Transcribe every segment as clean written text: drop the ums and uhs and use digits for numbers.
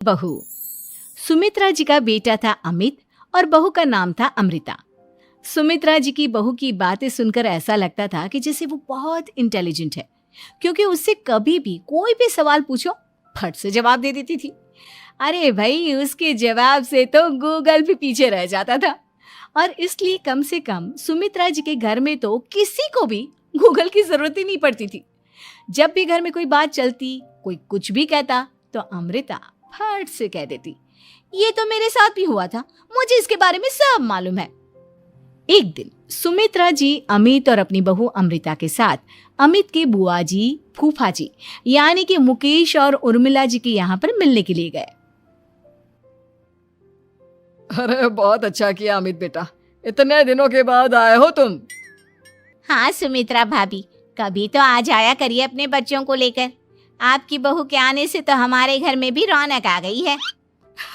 बहू। सुमित्रा जी का बेटा था अमित और बहू का नाम था अमृता। सुमित्रा जी की बहू की बातें सुनकर ऐसा लगता था कि जैसे वो बहुत इंटेलिजेंट है, क्योंकि उससे कभी भी कोई भी सवाल पूछो फट से जवाब दे देती थी। अरे भाई, उसके जवाब से तो गूगल भी पीछे रह जाता था। और इसलिए कम से कम सुमित्रा जी के घर में तो किसी को भी गूगल की जरूरत ही नहीं पड़ती थी। जब भी घर में कोई बात चलती, कोई कुछ भी कहता, तो अमृता फट से कह देती, ये तो मेरे साथ भी हुआ था, मुझे इसके बारे में सब मालूम है। एक दिन सुमित्रा जी अमित और अपनी बहू अमृता के साथ अमित के बुआ जी, फूफा जी यानी कि मुकेश और उर्मिला जी के यहाँ पर मिलने के लिए गए। अरे बहुत अच्छा किया अमित बेटा, इतने दिनों के बाद आए हो तुम। हाँ सुमित्रा भाभी, कभी तो आ जाया करिए अपने बच्चों को लेकर। आपकी बहू के आने से तो हमारे घर में भी रौनक आ गई है।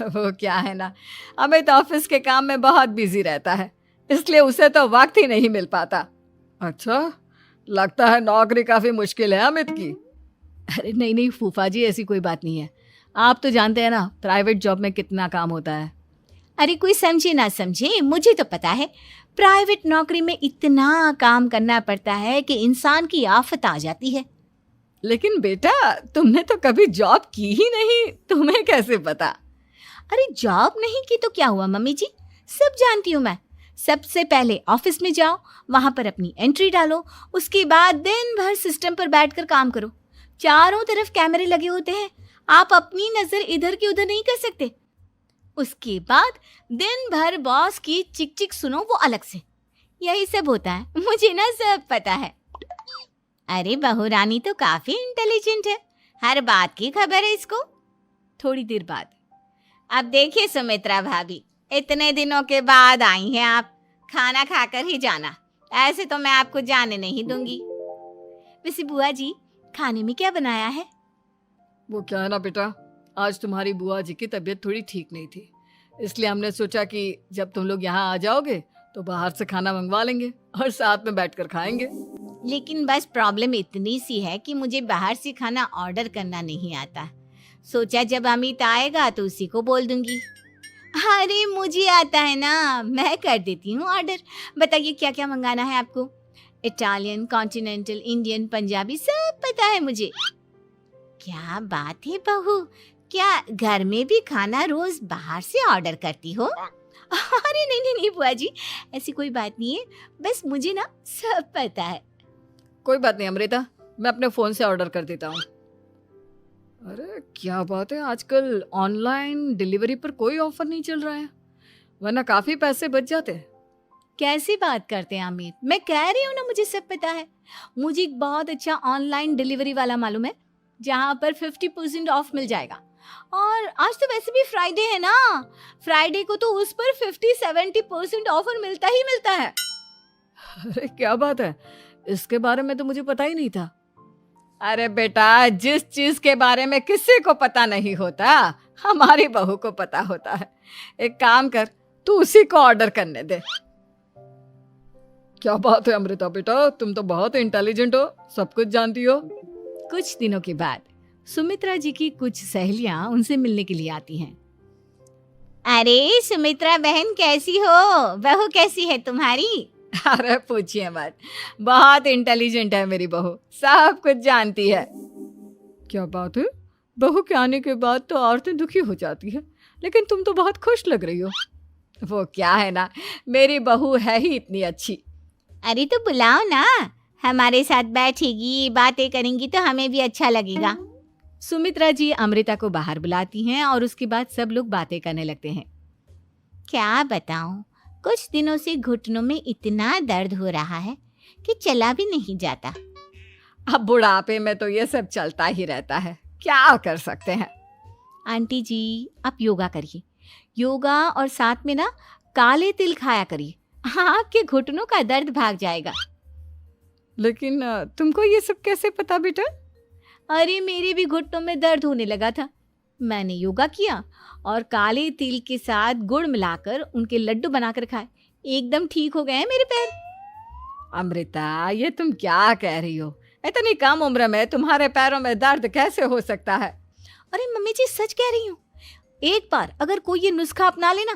वो क्या है ना, अमित ऑफिस के काम में बहुत बिजी रहता है, इसलिए उसे तो वक्त ही नहीं मिल पाता। अच्छा, लगता है नौकरी काफी मुश्किल है अमित की। अरे नहीं नहीं फूफा जी, ऐसी कोई बात नहीं है। आप तो जानते हैं ना, प्राइवेट जॉब में कितना काम होता है। अरे कोई समझे ना समझे, मुझे तो पता है प्राइवेट नौकरी में इतना काम करना पड़ता है कि इंसान की आफत आ जाती है। लेकिन बेटा, तुमने तो कभी जॉब की ही नहीं, तुम्हें कैसे पता? अरे जॉब नहीं की तो क्या हुआ मम्मी जी, सब जानती हूँ मैं। सबसे पहले ऑफिस में जाओ, वहां पर अपनी एंट्री डालो, उसके बाद दिन भर सिस्टम पर बैठकर काम करो। चारों तरफ कैमरे लगे होते हैं, आप अपनी नजर इधर की उधर नहीं कर सकते। उसके बाद दिन भर बॉस की चिक चिक सुनो, वो अलग से। यही सब होता है, मुझे ना सब पता है। अरे बहू रानी तो काफी इंटेलिजेंट है, हर बात की खबर है इसको। थोड़ी देर बाद, अब देखिए सुमित्रा भाभी, इतने दिनों के बाद आई हैं आप, खाना खाकर ही जाना, ऐसे तो मैं आपको जाने नहीं दूंगी। वैसे बुआ जी, खाने में क्या बनाया है? वो क्या है ना बेटा, आज तुम्हारी बुआ जी की तबीयत थोड़ी ठीक नहीं थी, इसलिए हमने सोचा कि जब तुम लोग यहाँ आ जाओगे तो बाहर से खाना मंगवा लेंगे और साथ में बैठकर खाएंगे। लेकिन बस प्रॉब्लम इतनी सी है कि मुझे बाहर से खाना ऑर्डर करना नहीं आता। सोचा जब अमित आएगा तो उसी को बोल दूंगी। अरे मुझे आता है ना, मैं कर देती हूँ ऑर्डर। बताइए क्या क्या मंगाना है आपको? इटालियन, कॉन्टिनेंटल, इंडियन, पंजाबी, सब पता है मुझे। क्या बात है बहू, क्या घर में भी खाना रोज बाहर से ऑर्डर करती हो? अरे नहीं नहीं नहीं बुआ जी, ऐसी कोई बात नहीं है, बस मुझे ना सब पता है। कोई बात नहीं अमृता, मैं अपने फोन से ऑर्डर कर देता हूँ। अरे क्या बात है, आजकल ऑनलाइन डिलीवरी पर कोई ऑफर नहीं चल रहा है, वरना काफी पैसे बच जाते हैं। कैसी बात करते हैं अमित, मैं कह रही हूँ ना मुझे सब पता है। मुझे एक बहुत अच्छा ऑनलाइन डिलीवरी वाला मालूम है, जहाँ पर 50% ऑफ मिल जाएगा। और आज तो वैसे भी फ्राइडे है ना, फ्राइडे को तो उस पर 50-70% ऑफर मिलता ही मिलता है। अरे क्या बात है, इसके बारे में तो मुझे पता ही नहीं था। अरे बेटा, जिस चीज के बारे में किसी को पता नहीं होता, हमारी बहू को पता होता है। एक काम कर, तू उसी को ऑर्डर करने दे। क्या बात है अमृता बेटा, तुम तो बहुत इंटेलिजेंट हो, सब कुछ जानती हो। कुछ दिनों के बाद सुमित्रा जी की कुछ सहेलियां उनसे मिलने के लिए आती हैं। अरे सुमित्रा बहन कैसी हो, बहू कैसी है तुम्हारी? अरे पूछिए मत, बहुत इंटेलिजेंट है मेरी बहू, सब कुछ जानती है। क्या बात है, बहू के आने के बाद तो औरतें दुखी हो जाती है, लेकिन तुम तो बहुत खुश लग रही हो। वो क्या है ना, मेरी बहू है ही इतनी अच्छी। अरे तो बुलाओ ना, हमारे साथ बैठेगी, बातें करेंगी तो हमें भी अच्छा लगेगा। सुमित्रा जी अमृता को बाहर बुलाती हैं और उसके बाद सब लोग बातें करने लगते हैं। क्या बताऊं, कुछ दिनों से घुटनों में इतना दर्द हो रहा है कि चला भी नहीं जाता। अब बुढ़ापे में तो ये सब चलता ही रहता है, क्या कर सकते हैं। आंटी जी, आप योगा करिए, योगा और साथ में ना काले तिल खाया करिए, आपके घुटनों का दर्द भाग जाएगा। लेकिन तुमको ये सब कैसे पता बेटा? अरे मेरे भी घुटनों में दर्द होने लगा था, मैंने योगा किया और काले तिल के साथ गुड़ मिलाकर उनके लड्डू बनाकर खाए, एकदम ठीक हो गए हैं मेरे पैर। अमृता, ये तुम क्या कह रही हो? इतनी कम उम्र में तुम्हारे पैरों में दर्द कैसे हो सकता है? अरे मम्मी जी, सच कह रही हूँ, एक बार अगर कोई ये नुस्खा अपना लेना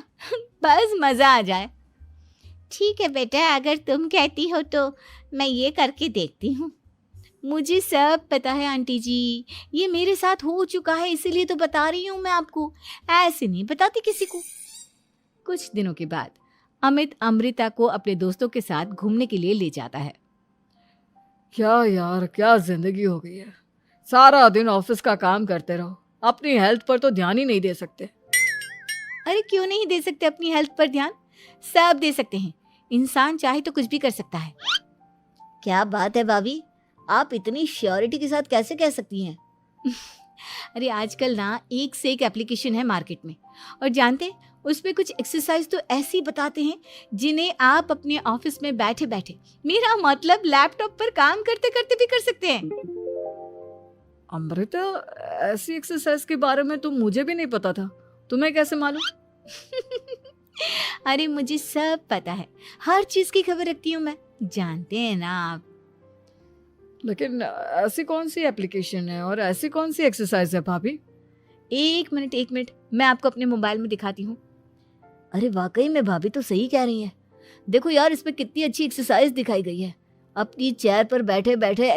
बस मजा आ जाए। ठीक है बेटा, अगर तुम कहती हो तो मैं ये करके देखती हूँ। मुझे सब पता है आंटी जी, ये मेरे साथ हो चुका है, इसीलिए तो बता रही हूँ मैं आपको, ऐसे नहीं बताती किसी को। कुछ दिनों के बाद अमित अमृता को अपने दोस्तों के साथ घूमने के लिए ले जाता है। क्या यार, क्या जिंदगी हो गई है। सारा दिन ऑफिस का काम करते रहो, अपनी हेल्थ पर तो ध्यान ही नहीं दे सकते। अरे क्यों नहीं दे सकते अपनी हेल्थ पर ध्यान, सब दे सकते हैं। इंसान चाहे तो कुछ भी कर सकता है। क्या बात है भाभी, आप इतनी श्योरिटी के साथ कैसे कह सकती हैं? अरे आजकल ना एक से एक एप्लीकेशन है मार्केट में, और जानते हैं उसमें कुछ एक्सरसाइज तो ऐसी बताते हैं जिन्हें आप अपने ऑफिस में बैठे बैठे, मेरा मतलब लैपटॉप पर काम करते करते भी कर सकते हैं। अमृता, ऐसी एक्सरसाइज के बारे में तो मुझे भी नहीं पता था, तुम्हें कैसे मालूम? अरे मुझे सब पता है, हर चीज की खबर रखती हूँ मैं, जानते हैं ना आप। लेकिन ऐसी कौन सी एप्लीकेशन है और ऐसी कौन सी एक्सरसाइज है भाभी? एक मिनट, मैं आपको अपने मोबाइल में दिखाती हूँ। अरे वाकई में भाभी तो सही कह रही हैं। देखो यार, इसमें कितनी अच्छी एक्सरसाइज दिखाई गई है। अपनी चेयर पर बैठे बैठे